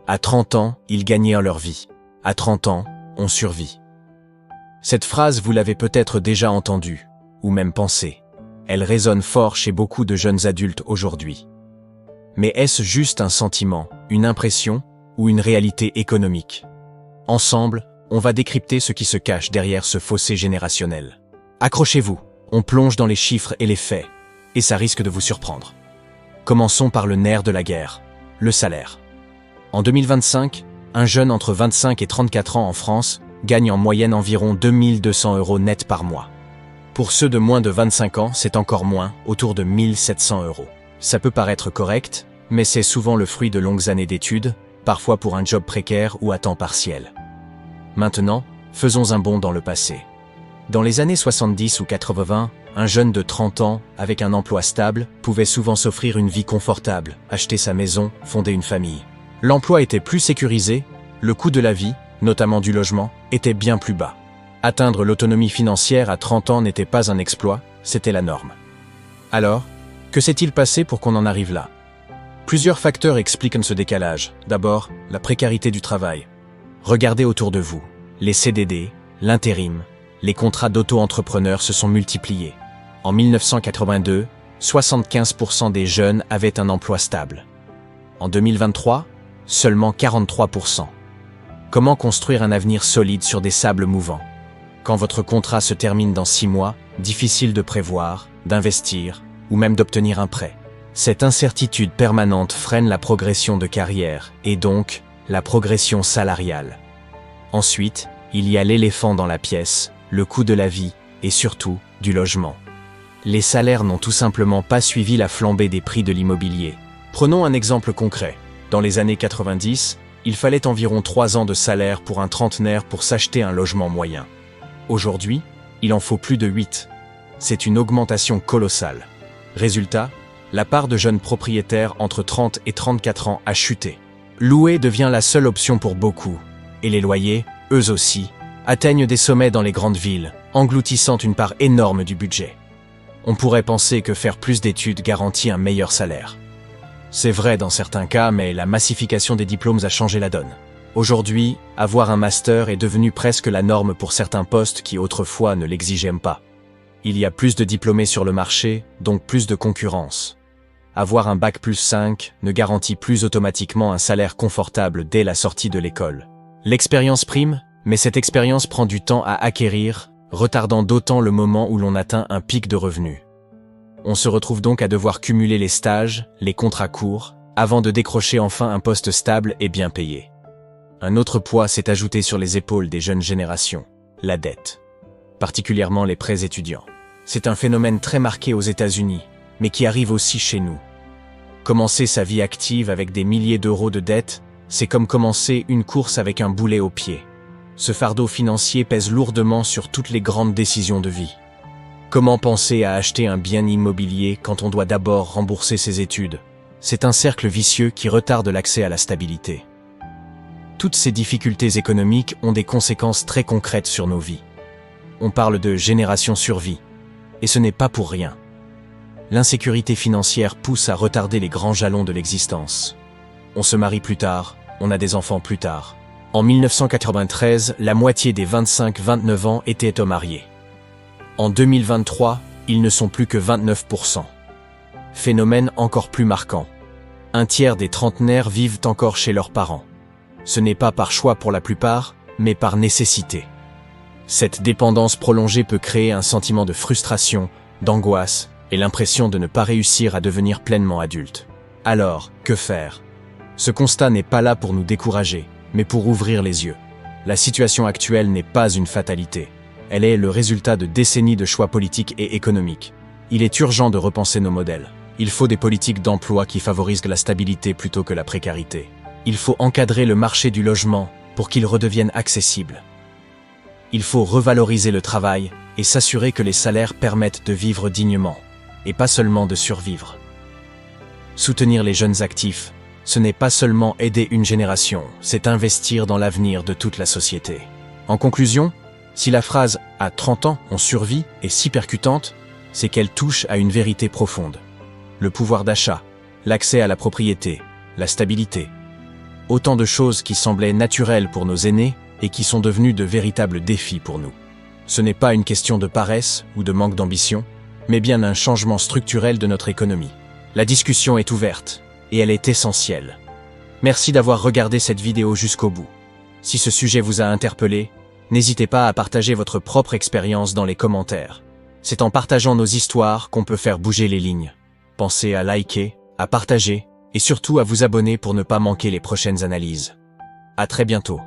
À 30 ans, ils gagnaient leur vie. À 30 ans, on survit. Cette phrase, vous l'avez peut-être déjà entendue, ou même pensée. Elle résonne fort chez beaucoup de jeunes adultes aujourd'hui. Mais est-ce juste un sentiment, une impression, ou une réalité économique? Ensemble, on va décrypter ce qui se cache derrière ce fossé générationnel. Accrochez-vous, on plonge dans les chiffres et les faits, et ça risque de vous surprendre. Commençons par le nerf de la guerre, le salaire. En 2025, un jeune entre 25 et 34 ans en France gagne en moyenne environ 2200 € net par mois. Pour ceux de moins de 25 ans, c'est encore moins, autour de 1700 €. Ça peut paraître correct, mais c'est souvent le fruit de longues années d'études, parfois pour un job précaire ou à temps partiel. Maintenant, faisons un bond dans le passé. Dans les années 70 ou 80, un jeune de 30 ans, avec un emploi stable, pouvait souvent s'offrir une vie confortable, acheter sa maison, fonder une famille. L'emploi était plus sécurisé, le coût de la vie, notamment du logement, était bien plus bas. Atteindre l'autonomie financière à 30 ans n'était pas un exploit, c'était la norme. Alors, que s'est-il passé pour qu'on en arrive là? Plusieurs facteurs expliquent ce décalage. D'abord, la précarité du travail. Regardez autour de vous. Les CDD, l'intérim, les contrats d'auto-entrepreneurs se sont multipliés. En 1982, 75% des jeunes avaient un emploi stable. En 2023, seulement 43%. Comment construire un avenir solide sur des sables mouvants? Quand votre contrat se termine dans 6 mois, difficile de prévoir, d'investir ou même d'obtenir un prêt. Cette incertitude permanente freine la progression de carrière et donc la progression salariale. Ensuite, il y a l'éléphant dans la pièce, le coût de la vie et surtout du logement. Les salaires n'ont tout simplement pas suivi la flambée des prix de l'immobilier. Prenons un exemple concret. Dans les années 90, il fallait environ 3 ans de salaire pour un trentenaire pour s'acheter un logement moyen. Aujourd'hui, il en faut plus de 8. C'est une augmentation colossale. Résultat, la part de jeunes propriétaires entre 30 et 34 ans a chuté. Louer devient la seule option pour beaucoup. Et les loyers, eux aussi, atteignent des sommets dans les grandes villes, engloutissant une part énorme du budget. On pourrait penser que faire plus d'études garantit un meilleur salaire. C'est vrai dans certains cas, mais la massification des diplômes a changé la donne. Aujourd'hui, avoir un master est devenu presque la norme pour certains postes qui autrefois ne l'exigeaient pas. Il y a plus de diplômés sur le marché, donc plus de concurrence. Avoir un bac plus 5 ne garantit plus automatiquement un salaire confortable dès la sortie de l'école. L'expérience prime, mais cette expérience prend du temps à acquérir, retardant d'autant le moment où l'on atteint un pic de revenus. On se retrouve donc à devoir cumuler les stages, les contrats courts, avant de décrocher enfin un poste stable et bien payé. Un autre poids s'est ajouté sur les épaules des jeunes générations, la dette. Particulièrement les prêts étudiants. C'est un phénomène très marqué aux États-Unis, mais qui arrive aussi chez nous. Commencer sa vie active avec des milliers d'euros de dette, c'est comme commencer une course avec un boulet au pied. Ce fardeau financier pèse lourdement sur toutes les grandes décisions de vie. Comment penser à acheter un bien immobilier quand on doit d'abord rembourser ses études? C'est un cercle vicieux qui retarde l'accès à la stabilité. Toutes ces difficultés économiques ont des conséquences très concrètes sur nos vies. On parle de génération survie, et ce n'est pas pour rien. L'insécurité financière pousse à retarder les grands jalons de l'existence. On se marie plus tard, on a des enfants plus tard. En 1993, la moitié des 25-29 ans étaient mariés. En 2023, ils ne sont plus que 29%. Phénomène encore plus marquant. Un tiers des trentenaires vivent encore chez leurs parents. Ce n'est pas par choix pour la plupart, mais par nécessité. Cette dépendance prolongée peut créer un sentiment de frustration, d'angoisse et l'impression de ne pas réussir à devenir pleinement adulte. Alors, que faire? Ce constat n'est pas là pour nous décourager, mais pour ouvrir les yeux. La situation actuelle n'est pas une fatalité. Elle est le résultat de décennies de choix politiques et économiques. Il est urgent de repenser nos modèles. Il faut des politiques d'emploi qui favorisent la stabilité plutôt que la précarité. Il faut encadrer le marché du logement pour qu'il redevienne accessible. Il faut revaloriser le travail et s'assurer que les salaires permettent de vivre dignement, et pas seulement de survivre. Soutenir les jeunes actifs, ce n'est pas seulement aider une génération, c'est investir dans l'avenir de toute la société. En conclusion, si la phrase « à 30 ans, on survit » est si percutante, c'est qu'elle touche à une vérité profonde. Le pouvoir d'achat, l'accès à la propriété, la stabilité. Autant de choses qui semblaient naturelles pour nos aînés et qui sont devenues de véritables défis pour nous. Ce n'est pas une question de paresse ou de manque d'ambition, mais bien un changement structurel de notre économie. La discussion est ouverte, et elle est essentielle. Merci d'avoir regardé cette vidéo jusqu'au bout. Si ce sujet vous a interpellé, n'hésitez pas à partager votre propre expérience dans les commentaires. C'est en partageant nos histoires qu'on peut faire bouger les lignes. Pensez à liker, à partager, et surtout à vous abonner pour ne pas manquer les prochaines analyses. À très bientôt.